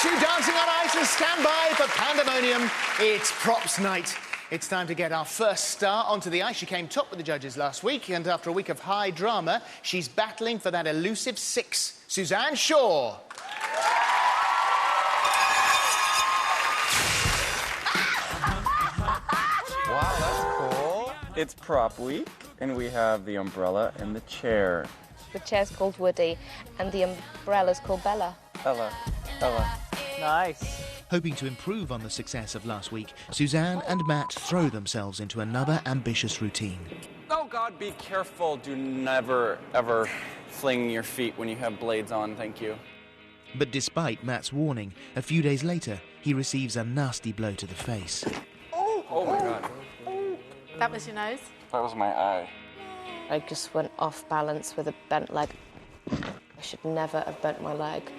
to Dancing on Ice and stand by for pandemonium. It's props night. It's time to get our first star onto the ice. She came top with the judges last week, and after a week of high drama, she's battling for that elusive 6. Suzanne Shaw. Wow, that's cool. It's prop week, and we have the umbrella and the chair. The chair's called Woody, and the umbrella's called Bella. Ella. Nice. Hoping to improve on the success of last week, Suzanne and Matt throw themselves into another ambitious routine. Oh God, be careful. Do never, ever fling your feet when you have blades on, thank you. But despite Matt's warning, a few days later, he receives a nasty blow to the face. Oh my God. That was your nose? That was my eye. I just went off balance with a bent leg. I should never have bent my leg.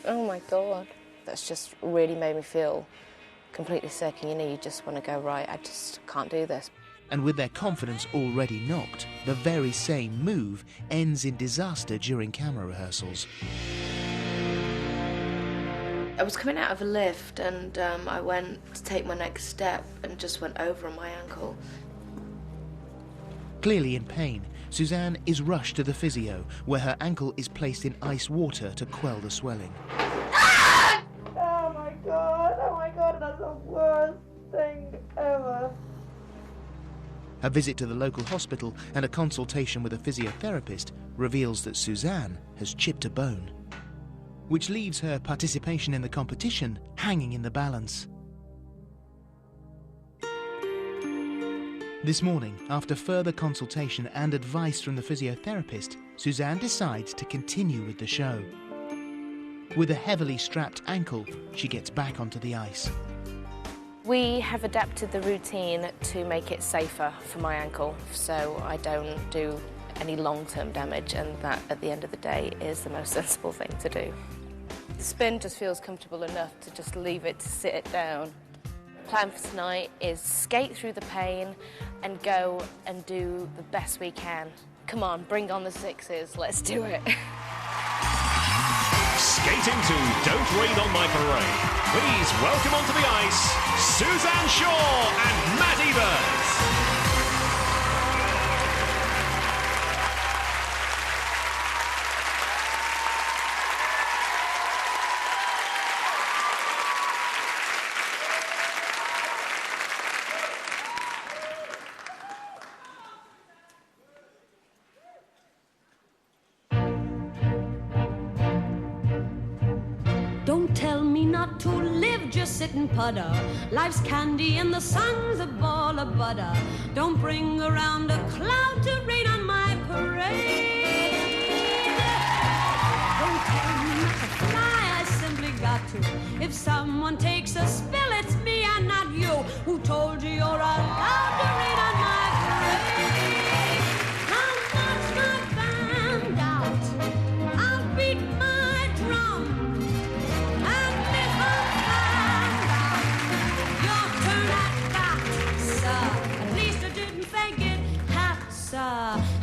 Oh my God. That's just really made me feel completely sick, and you just want to go, right, I just can't do this. And with their confidence already knocked, the very same move ends in disaster during camera rehearsals. I was coming out of a lift, and I went to take my next step and just went over on my ankle. Clearly in pain, Suzanne is rushed to the physio, where her ankle is placed in ice water to quell the swelling. Oh my God, that's the worst thing ever. A visit to the local hospital and a consultation with a physiotherapist reveals that Suzanne has chipped a bone, which leaves her participation in the competition hanging in the balance. This morning, after further consultation and advice from the physiotherapist, Suzanne decides to continue with the show. With a heavily strapped ankle, she gets back onto the ice. We have adapted the routine to make it safer for my ankle, so I don't do any long-term damage, and that, at the end of the day, is the most sensible thing to do. The spin just feels comfortable enough to just leave it to sit it down. Plan for tonight is skate through the pain and go and do the best we can. Come on, bring on the 6s, let's do it. Skating to Don't Rain on My Parade. Please welcome onto the ice, Suzanne Shaw and Matt Evers. Don't tell me not to live, just sit and putter. Life's candy and the sun's a ball of butter. Don't bring around a cloud to rain on my parade. Don't tell me not to fly, I simply got to. If someone takes a spill, it's me and not you. Who told you you're allowed to rain on my parade? I'll march my band out, I'll beat my drum.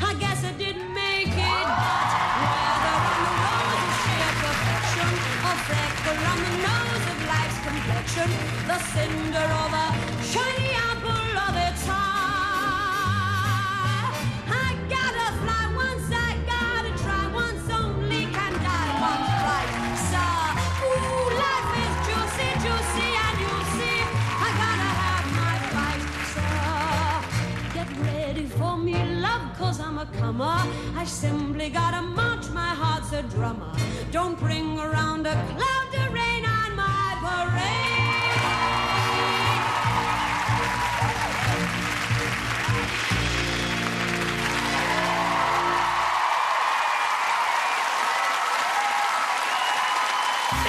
I guess I didn't make it, but whether on the rose of sheer perfection or freckle on the nose of life's complexion, the cinder or the shiny apple of its eye, I gotta fly once, I gotta try once, only can die once right, sir. Ooh, life is juicy, juicy, and you'll see I gotta have my fight, sir. Get ready for me, love, 'cause I'm a comer. I simply gotta march, my heart's a drummer. Don't bring around a cloud to rain on my parade.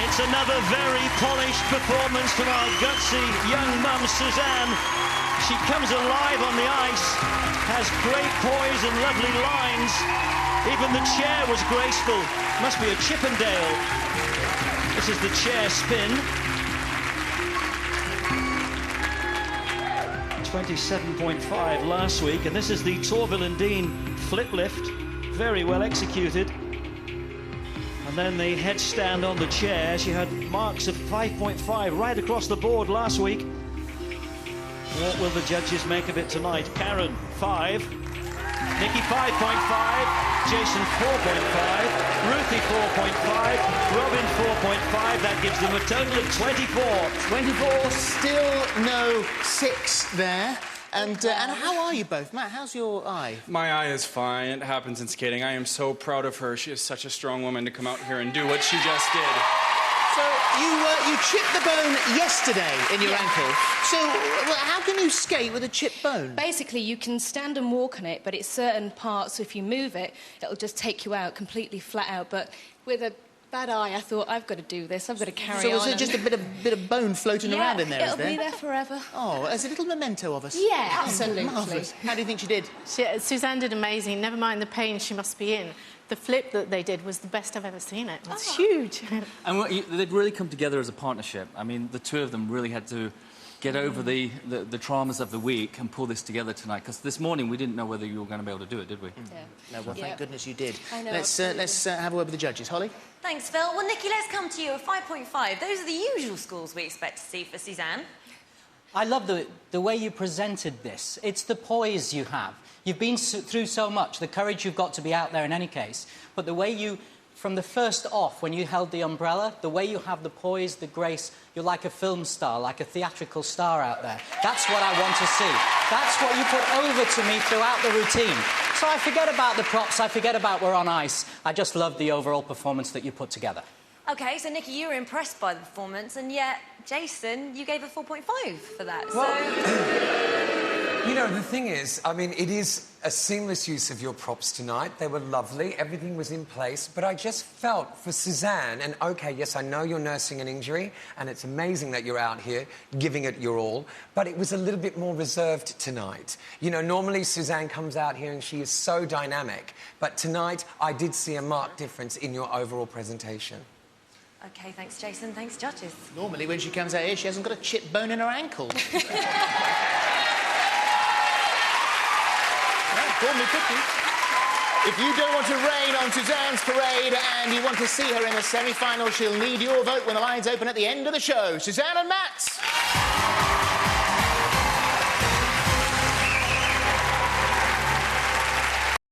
It's another very polished performance from our gutsy young mum, Suzanne. She comes alive on the ice, has great poise and lovely lines. Even the chair was graceful. Must be a Chippendale. This is the chair spin. 27.5 last week, and this is the Torvill and Dean flip lift. Very well executed. And And then the headstand on the chair. She had marks of 5.5 right across the board last week. What will the judges make of it tonight? Karen, 5. Nikki, 5.5. Jason, 4.5. Ruthie, 4.5. Robin, 4.5. That gives them a total of 24. 24, still no 6 there. And how are you both? Matt, how's your eye? My eye is fine. It happens in skating. I am so proud of her. She is such a strong woman to come out here and do what she just did. So you chipped the bone yesterday in your ankle. So how can you skate with a chipped bone? Basically, you can stand and walk on it, but it's certain parts, so if you move it, it'll just take you out completely flat out. But with a bad eye, I thought, I've got to do this. I've got to carry on. So is there just a bit of bone floating around in there, is there? It'll be there forever. Oh, as a little memento of us. Yeah, absolutely. Marvellous. How do you think she did? Suzanne did amazing. Never mind the pain she must be in. The flip that they did was the best I've ever seen it. It's huge. And they'd really come together as a partnership. I mean, the two of them really had to get over the traumas of the week and pull this together tonight. Because this morning we didn't know whether you were going to be able to do it, did we? Yeah. No, well, thank goodness you did. I know. Let's have a word with the judges. Holly? Thanks, Phil. Well, Nikki, let's come to you. A 5.5. Those are the usual scores we expect to see for Suzanne. I love the way you presented this. It's the poise you have. You've been through so much, the courage you've got to be out there in any case. But the way you, from the first off, when you held the umbrella, the way you have the poise, the grace, you're like a film star, like a theatrical star out there. That's what I want to see. That's what you put over to me throughout the routine. So I forget about the props, I forget about we're on ice. I just love the overall performance that you put together. OK, so, Nikki, you were impressed by the performance, and yet, Jason, you gave a 4.5 for that, well, you know, the thing is, I mean, it is a seamless use of your props tonight. They were lovely. Everything was in place. But I just felt for Suzanne, and OK, yes, I know you're nursing an injury, and it's amazing that you're out here giving it your all, but it was a little bit more reserved tonight. You know, normally Suzanne comes out here and she is so dynamic, but tonight I did see a marked difference in your overall presentation. OK, thanks, Jason. Thanks, judges. Normally, when she comes out here, she hasn't got a chipped bone in her ankle. Call me picky. If you don't want to rain on Suzanne's parade and you want to see her in the semi-final, she'll need your vote when the lines open at the end of the show. Suzanne and Matt!